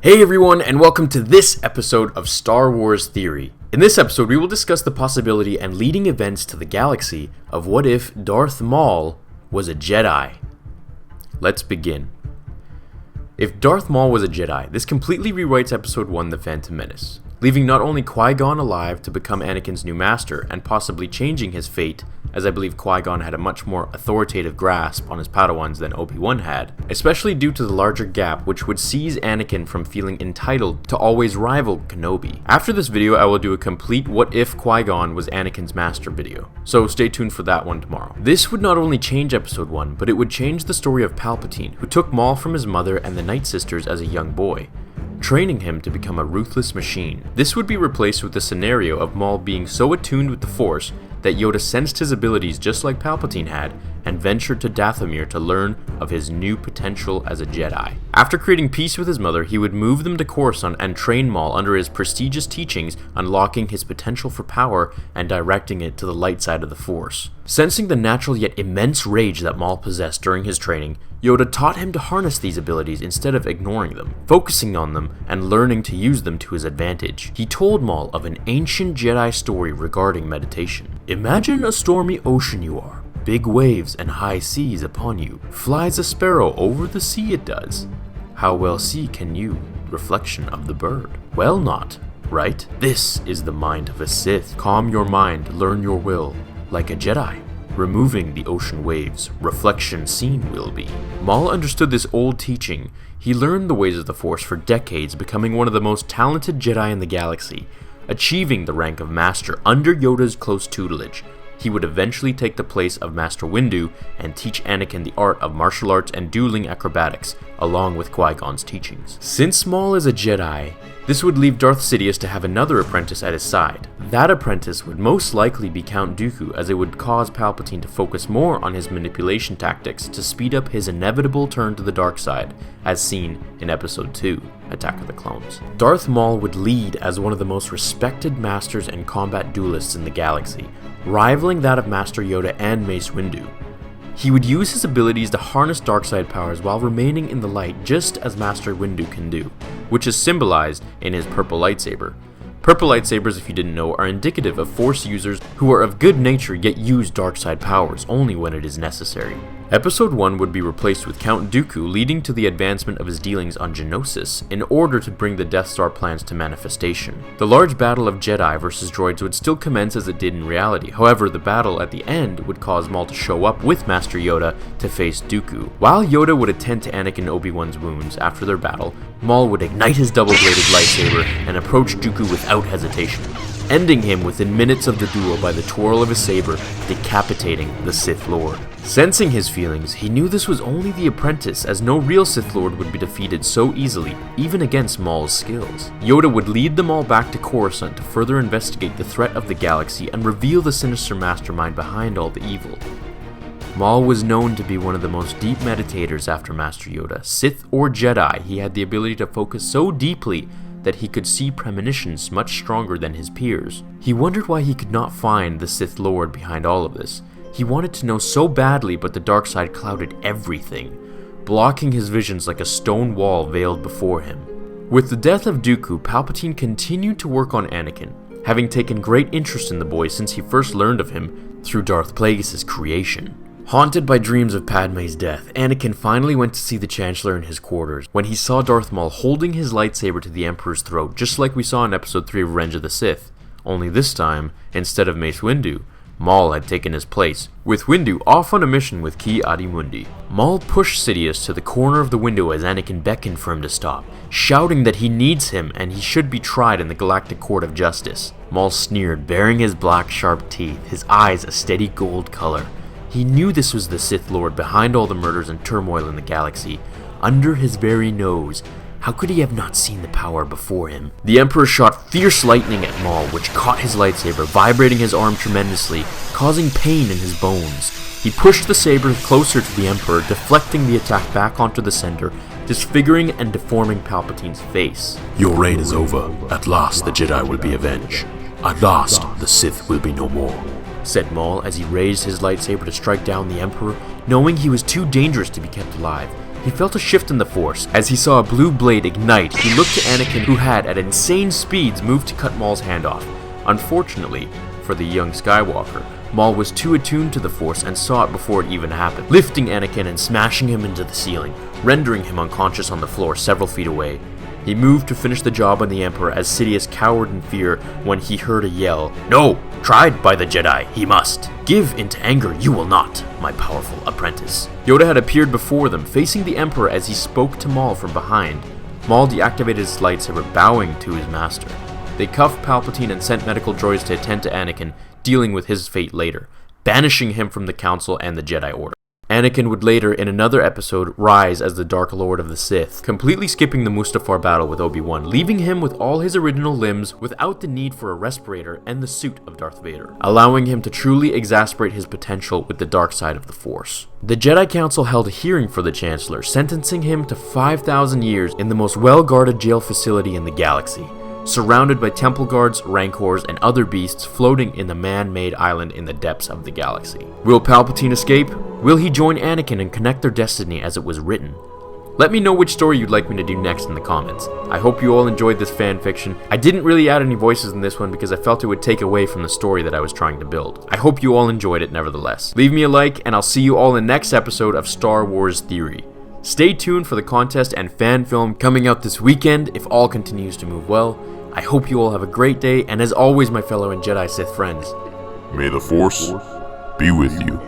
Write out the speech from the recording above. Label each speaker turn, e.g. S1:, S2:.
S1: Hey everyone, and welcome to this episode of Star Wars Theory. In this episode, we will discuss the possibility and leading events to the galaxy of what if Darth Maul was a Jedi. Let's begin. If Darth Maul was a Jedi, this completely rewrites Episode 1, The Phantom Menace, leaving not only Qui-Gon alive to become Anakin's new master, and possibly changing his fate, as I believe Qui-Gon had a much more authoritative grasp on his Padawans than Obi-Wan had, especially due to the larger gap which would seize Anakin from feeling entitled to always rival Kenobi. After this video, I will do a complete what if Qui-Gon was Anakin's master video, so stay tuned for that one tomorrow. This would not only change Episode 1, but it would change the story of Palpatine, who took Maul from his mother and the Night Sisters as a young boy, training him to become a ruthless machine. This would be replaced with the scenario of Maul being so attuned with the Force that Yoda sensed his abilities just like Palpatine had, and ventured to Dathomir to learn of his new potential as a Jedi. After creating peace with his mother, he would move them to Coruscant and train Maul under his prestigious teachings, unlocking his potential for power and directing it to the light side of the Force. Sensing the natural yet immense rage that Maul possessed during his training, Yoda taught him to harness these abilities instead of ignoring them, focusing on them and learning to use them to his advantage. He told Maul of an ancient Jedi story regarding meditation. Imagine a stormy ocean you are. Big waves and high seas upon you. Flies a sparrow over the sea it does. How well see can you, reflection of the bird? Well not, right? This is the mind of a Sith. Calm your mind, learn your will, like a Jedi. Removing the ocean waves, reflection seen will be. Maul understood this old teaching. He learned the ways of the Force for decades, becoming one of the most talented Jedi in the galaxy, achieving the rank of Master under Yoda's close tutelage. He would eventually take the place of Master Windu and teach Anakin the art of martial arts and dueling acrobatics, along with Qui-Gon's teachings. Since Maul is a Jedi, this would leave Darth Sidious to have another apprentice at his side. That apprentice would most likely be Count Dooku, as it would cause Palpatine to focus more on his manipulation tactics to speed up his inevitable turn to the dark side, as seen in Episode 2, Attack of the Clones. Darth Maul would lead as one of the most respected masters and combat duelists in the galaxy, rivaling that of Master Yoda and Mace Windu. He would use his abilities to harness darkside powers while remaining in the light, just as Master Windu can do, which is symbolized in his purple lightsaber. Purple lightsabers, if you didn't know, are indicative of Force users who are of good nature yet use darkside powers only when it is necessary. Episode 1 would be replaced with Count Dooku, leading to the advancement of his dealings on Geonosis in order to bring the Death Star plans to manifestation. The large battle of Jedi versus droids would still commence as it did in reality. However, the battle at the end would cause Maul to show up with Master Yoda to face Dooku. While Yoda would attend to Anakin and Obi-Wan's wounds after their battle, Maul would ignite his double-bladed lightsaber and approach Dooku without hesitation, ending him within minutes of the duel by the twirl of his saber, decapitating the Sith Lord. Sensing his feelings, he knew this was only the apprentice, as no real Sith Lord would be defeated so easily, even against Maul's skills. Yoda would lead them all back to Coruscant to further investigate the threat of the galaxy and reveal the sinister mastermind behind all the evil. Maul was known to be one of the most deep meditators after Master Yoda. Sith or Jedi, he had the ability to focus so deeply that he could see premonitions much stronger than his peers. He wondered why he could not find the Sith Lord behind all of this. He wanted to know so badly, but the dark side clouded everything, blocking his visions like a stone wall veiled before him. With the death of Dooku, Palpatine continued to work on Anakin, having taken great interest in the boy since he first learned of him through Darth Plagueis' creation. Haunted by dreams of Padme's death, Anakin finally went to see the Chancellor in his quarters when he saw Darth Maul holding his lightsaber to the Emperor's throat, just like we saw in Episode 3 of Revenge of the Sith. Only this time, instead of Mace Windu, Maul had taken his place, with Windu off on a mission with Ki-Adi-Mundi. Maul pushed Sidious to the corner of the window as Anakin beckoned for him to stop, shouting that he needs him and he should be tried in the Galactic Court of Justice. Maul sneered, baring his black sharp teeth, his eyes a steady gold color. He knew this was the Sith Lord behind all the murders and turmoil in the galaxy, under his very nose. How could he have not seen the power before him? The Emperor shot fierce lightning at Maul, which caught his lightsaber, vibrating his arm tremendously, causing pain in his bones. He pushed the saber closer to the Emperor, deflecting the attack back onto the center, disfiguring and deforming Palpatine's face.
S2: Your reign is over. At last the Jedi will be avenged. At last the Sith will be no more,
S1: said Maul as he raised his lightsaber to strike down the Emperor, knowing he was too dangerous to be kept alive. He felt a shift in the Force. As he saw a blue blade ignite, he looked to Anakin, who had, at insane speeds, moved to cut Maul's hand off. Unfortunately, for the young Skywalker, Maul was too attuned to the Force and saw it before it even happened, lifting Anakin and smashing him into the ceiling, rendering him unconscious on the floor several feet away. He moved to finish the job on the Emperor as Sidious cowered in fear when he heard a yell, "No! Tried by the Jedi, he must! Give into anger you will not, my powerful apprentice." Yoda had appeared before them, facing the Emperor as he spoke to Maul from behind. Maul deactivated his lightsaber, bowing to his master. They cuffed Palpatine and sent medical droids to attend to Anakin, dealing with his fate later, banishing him from the Council and the Jedi Order. Anakin would later, in another episode, rise as the Dark Lord of the Sith, completely skipping the Mustafar battle with Obi-Wan, leaving him with all his original limbs without the need for a respirator and the suit of Darth Vader, allowing him to truly exasperate his potential with the dark side of the Force. The Jedi Council held a hearing for the Chancellor, sentencing him to 5,000 years in the most well-guarded jail facility in the galaxy, surrounded by temple guards, rancors, and other beasts floating in the man-made island in the depths of the galaxy. Will Palpatine escape? Will he join Anakin and connect their destiny as it was written? Let me know which story you'd like me to do next in the comments. I hope you all enjoyed this fan fiction. I didn't really add any voices in this one because I felt it would take away from the story that I was trying to build. I hope you all enjoyed it nevertheless. Leave me a like, and I'll see you all in the next episode of Star Wars Theory. Stay tuned for the contest and fan film coming out this weekend if all continues to move well. I hope you all have a great day, and as always, my fellow and Jedi Sith friends,
S2: May the Force be with you.